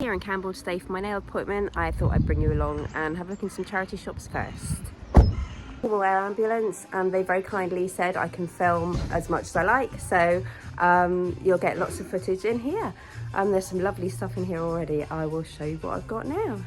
here in Camborne today for my nail appointment, I thought I'd bring you along and have a look in some charity shops first. Cornwall Air Ambulance, and they very kindly said I can film as much as I like, so you'll get lots of footage in here. There's some lovely stuff in here already. I will show you what I've got now.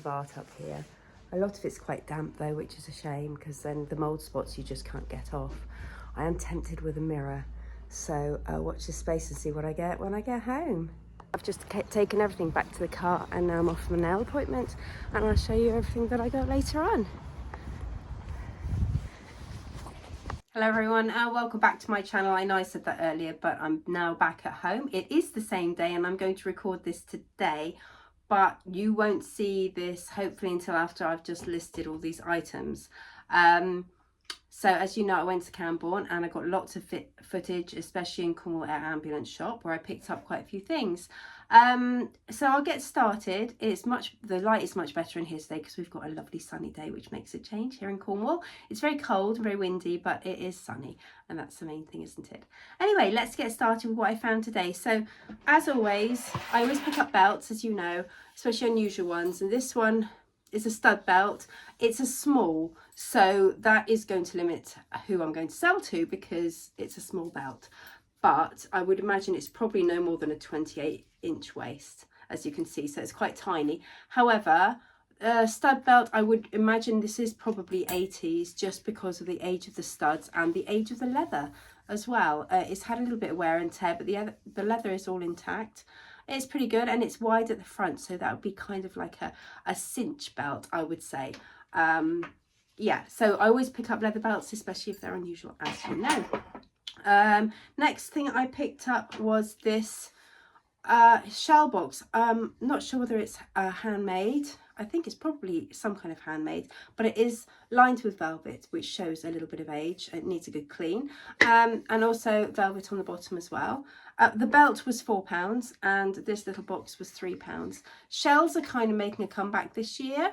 of art up here. A lot of it's quite damp though, which is a shame, because then the mould spots you just can't get off. I am tempted with a mirror, so watch this space and see what I get when I get home. I've just taken everything back to the car and now I'm off for my nail appointment, and I'll show you everything that I got later on. Hello everyone, welcome back to my channel. I know I said that earlier, but I'm now back at home. It is the same day and I'm going to record this today, but you won't see this hopefully until after I've just listed all these items. So as you know, I went to Camborne and I got lots of footage, especially in Cornwall Air Ambulance shop, where I picked up quite a few things. So I'll get started. The light is much better in here today because we've got a lovely sunny day, which makes a change here in Cornwall. It's very cold and very windy, but it is sunny, and that's the main thing, isn't it? Anyway, let's get started with what I found today. So as always, I always pick up belts, as you know, especially unusual ones, and this one is a stud belt. It's a small, so that is going to limit who I'm going to sell to because it's a small belt, but I would imagine it's probably no more than a 28-inch waist, as you can see, so it's quite tiny. However, a stud belt, I would imagine this is probably 80s, just because of the age of the studs and the age of the leather as well. It's had a little bit of wear and tear, but the leather is all intact. It's pretty good, and it's wide at the front, so that would be kind of like a cinch belt, I would say. Yeah, so I always pick up leather belts, especially if they're unusual, as you know. Next thing I picked up was this shell box. Not sure whether it's handmade. I think it's probably some kind of handmade, but it is lined with velvet, which shows a little bit of age. It needs a good clean, and also velvet on the bottom as well. The belt was £4 and this little box was £3. Shells are kind of making a comeback this year,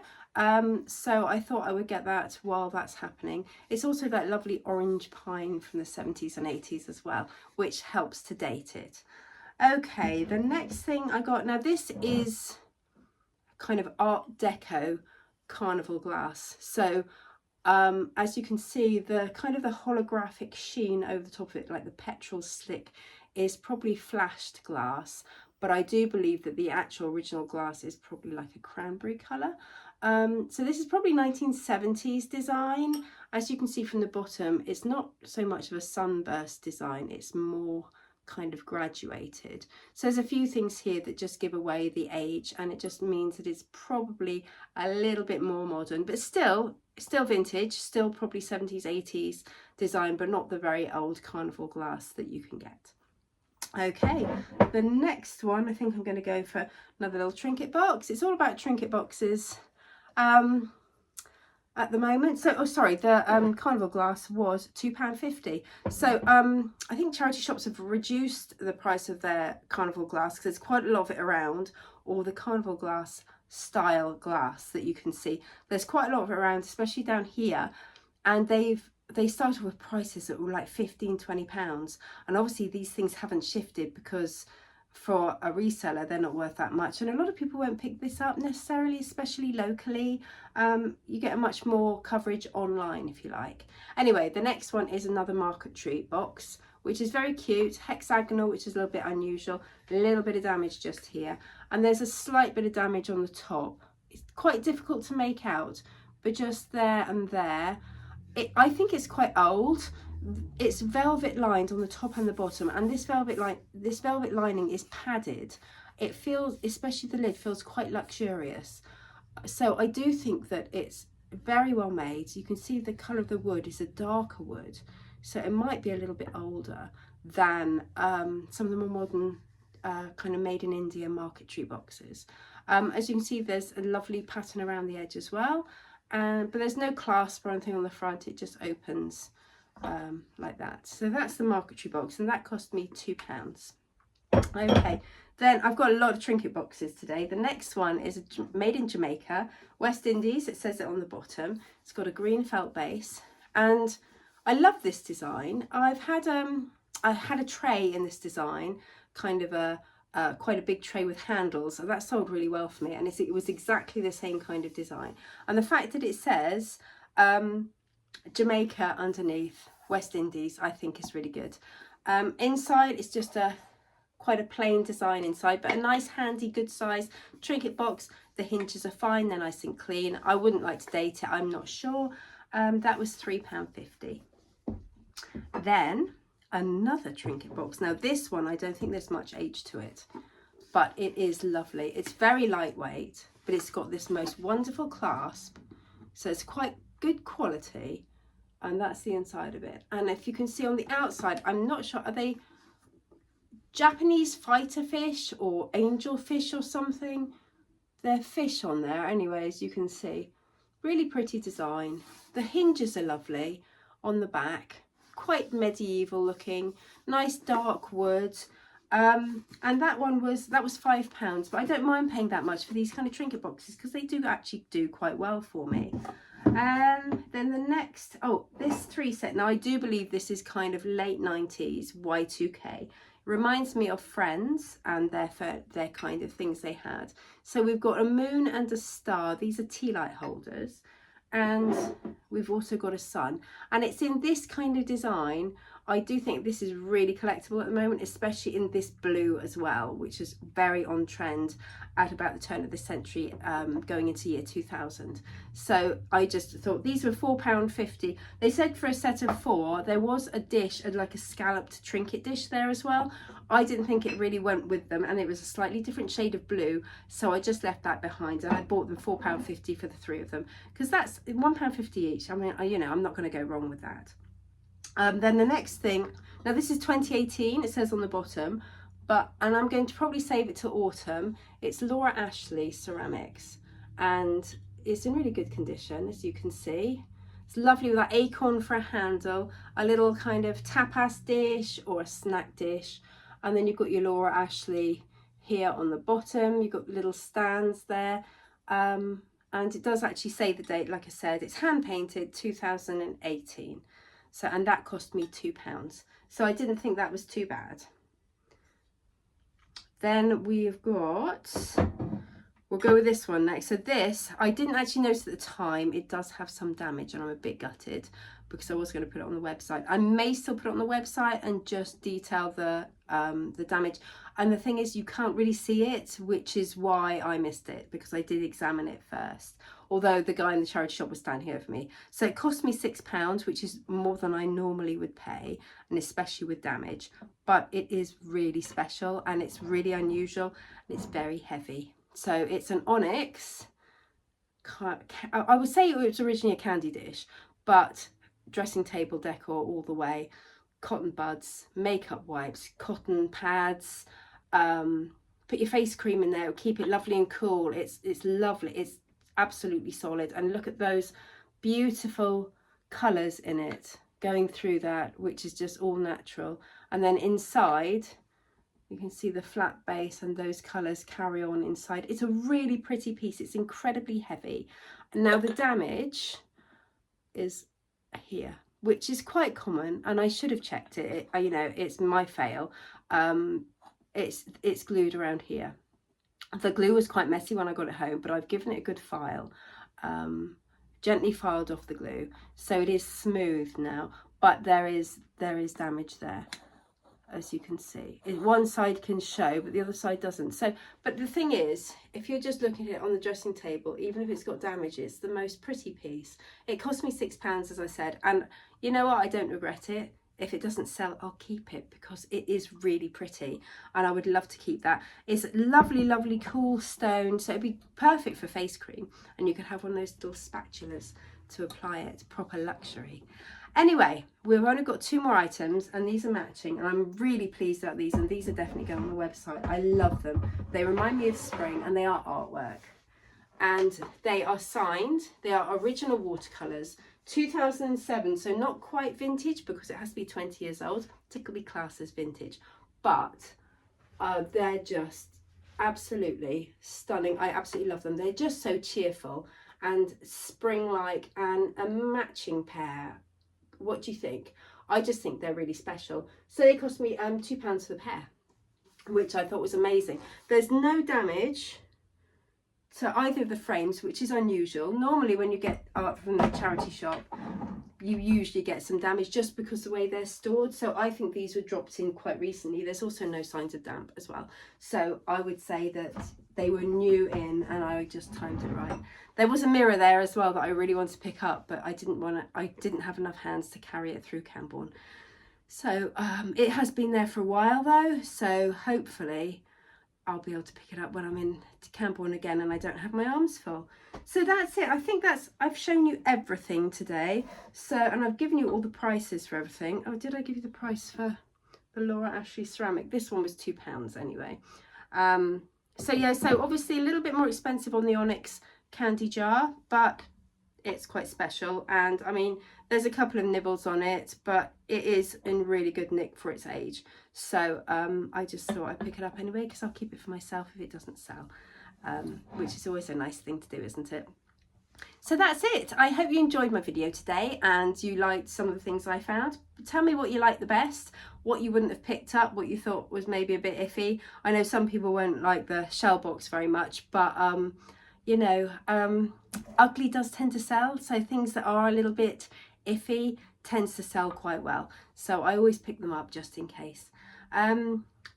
so I thought I would get that while that's happening. It's also that lovely orange pine from the 70s and 80s as well, which helps to date it. Okay, the next thing I got, now this is kind of Art Deco carnival glass. So as you can see, the kind of the holographic sheen over the top of it, like the petrol slick, is probably flashed glass, but I do believe that the actual original glass is probably like a cranberry colour. So this is probably 1970s design. As you can see from the bottom, it's not so much of a sunburst design, it's more kind of graduated. So there's a few things here that just give away the age, and it just means that it's probably a little bit more modern, but still vintage, still probably 70s 80s design, but not the very old carnival glass that you can get. Okay, the next one, I think I'm going to go for another little trinket box. It's all about trinket boxes at the moment. So, oh sorry, the carnival glass was £2.50. So I think charity shops have reduced the price of their carnival glass because there's quite a lot of it around, or the carnival glass style glass that you can see. There's quite a lot of it around, especially down here, and they started with prices that were like £15–20, and obviously these things haven't shifted because for a reseller they're not worth that much, and a lot of people won't pick this up necessarily, especially locally. You get a much more coverage online, if you like. Anyway, the next one is another marquetry box, which is very cute, hexagonal, which is a little bit unusual. A little bit of damage just here, and there's a slight bit of damage on the top. It's quite difficult to make out, but just there and there. I think it's quite old. It's velvet lined on the top and the bottom, and this velvet lining is padded. It feels, especially the lid, feels quite luxurious. So I do think that it's very well made. You can see the colour of the wood is a darker wood, so it might be a little bit older than some of the more modern kind of made in India marquetry boxes. As you can see, there's a lovely pattern around the edge as well. But there's no clasp or anything on the front, it just opens like that. So that's the marquetry box, and that cost me £2. Okay, then I've got a lot of trinket boxes today. The next one is made in Jamaica, West Indies. It says it on the bottom. It's got a green felt base, and I love this design. I had a tray in this design, kind of quite a big tray with handles, and that sold really well for me, and it was exactly the same kind of design. And the fact that it says Jamaica underneath, West Indies, I think is really good. Inside it's just quite a plain design inside, but a nice handy good size trinket box. The hinges are fine, they're nice and clean. I wouldn't like to date it, I'm not sure. That was £3.50. Then another trinket box. Now this one, I don't think there's much age to it, but it is lovely. It's very lightweight, but it's got this most wonderful clasp, so it's quite good quality, and that's the inside of it. And if you can see on the outside, I'm not sure, are they Japanese fighter fish or angel fish or something? They're fish on there anyway, as you can see. Really pretty design. The hinges are lovely on the back, quite medieval looking, nice dark wood. And that was £5, but I don't mind paying that much for these kind of trinket boxes because they do actually do quite well for me. Then the next, this 3 set. Now I do believe this is kind of late 90s Y2K. Reminds me of Friends and their kind of things they had. So we've got a moon and a star. These are tea light holders, and we've also got a sun, and it's in this kind of design. I do think this is really collectible at the moment, especially in this blue as well, which is very on trend at about the turn of the century, going into year 2000. So I just thought these were £4.50. They said for a set of 4, there was a dish, like a scalloped trinket dish there as well. I didn't think it really went with them, and it was a slightly different shade of blue, so I just left that behind, and I bought them £4.50 for the 3 of them, because that's £1.50 each. I mean, you know, I'm not going to go wrong with that. Then the next thing, now this is 2018, it says on the bottom, and I'm going to probably save it till autumn. It's Laura Ashley ceramics, and it's in really good condition, as you can see. It's lovely with that acorn for a handle, a little kind of tapas dish or a snack dish, and then you've got your Laura Ashley here on the bottom. You've got little stands there, and it does actually say the date. Like I said, it's hand painted 2018. So, and that cost me £2. So I didn't think that was too bad. Then we've got, we'll go with this one next. So this, I didn't actually notice at the time, it does have some damage, and I'm a bit gutted because I was going to put it on the website. I may still put it on the website and just detail the damage. And the thing is, you can't really see it, which is why I missed it, because I did examine it first. Although the guy in the charity shop was standing here for me. So it cost me £6, which is more than I normally would pay, and especially with damage. But it is really special, and it's really unusual, and it's very heavy. So it's an onyx. I would say it was originally a candy dish, but dressing table decor all the way. Cotton buds, makeup wipes, cotton pads. Put your face cream in there, keep it lovely and cool. It's lovely. It's absolutely solid, and look at those beautiful colours in it going through that, which is just all natural. And then inside you can see the flat base, and those colours carry on inside. It's a really pretty piece. It's incredibly heavy. Now the damage is here, which is quite common, and I should have checked it. You know, it's my fail. It's glued around here. The glue was quite messy when I got it home, but I've given it a good file, gently filed off the glue, so it is smooth now. But there is damage there, as you can see. One side can show, but the other side doesn't. So, but the thing is, if you're just looking at it on the dressing table, even if it's got damage, it's the most pretty piece. It cost me £6, as I said, and you know what? I don't regret it. If it doesn't sell, I'll keep it, because it is really pretty, and I would love to keep that. It's lovely, lovely, cool stone, so it'd be perfect for face cream, and you could have one of those little spatulas to apply it. Proper luxury. Anyway, we've only got 2 more items, and these are matching, and I'm really pleased about these, and these are definitely going on the website. I love them. They remind me of spring, and they are artwork, and they are signed. They are original watercolours. 2007, so not quite vintage, because it has to be 20 years old. Typically classed as vintage, but they're just absolutely stunning. I absolutely love them. They're just so cheerful and spring-like, and a matching pair. What do you think? I just think they're really special. So they cost me £2 for the pair, which I thought was amazing. There's no damage to either of the frames, which is unusual. Normally when you get art from the charity shop, you usually get some damage just because the way they're stored. So I think these were dropped in quite recently. There's also no signs of damp as well. So I would say that they were new in, and I just timed it right. There was a mirror there as well that I really wanted to pick up, but I didn't have enough hands to carry it through Camborne. So it has been there for a while though, so hopefully I'll be able to pick it up when I'm in to Camborne again and I don't have my arms full. So that's it. I think I've shown you everything today. So, and I've given you all the prices for everything. Oh, did I give you the price for the Laura Ashley ceramic? This one was £2 anyway. So yeah, so obviously a little bit more expensive on the onyx candy jar, but it's quite special. And I mean, there's a couple of nibbles on it, but it is in really good nick for its age. So I just thought I'd pick it up anyway, because I'll keep it for myself if it doesn't sell, which is always a nice thing to do, isn't it? So that's it. I hope you enjoyed my video today and you liked some of the things I found. Tell me what you liked the best, what you wouldn't have picked up, what you thought was maybe a bit iffy. I know some people won't like the shell box very much, but you know, ugly does tend to sell, so things that are a little bit iffy tends to sell quite well, so I always pick them up just in case.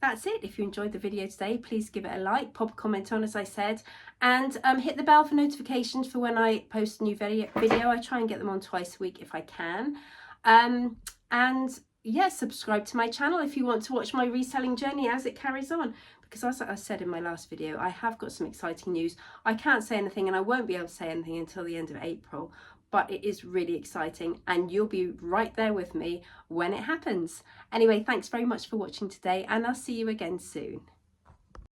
That's it. If you enjoyed the video today, please give it a like, pop a comment on as I said, and hit the bell for notifications for when I post a new video. I try and get them on twice a week if I can. And yeah, subscribe to my channel if you want to watch my reselling journey as it carries on, because as I said in my last video, I have got some exciting news. I can't say anything and I won't be able to say anything until the end of April, but it is really exciting and you'll be right there with me when it happens. Anyway, thanks very much for watching today, and I'll see you again soon.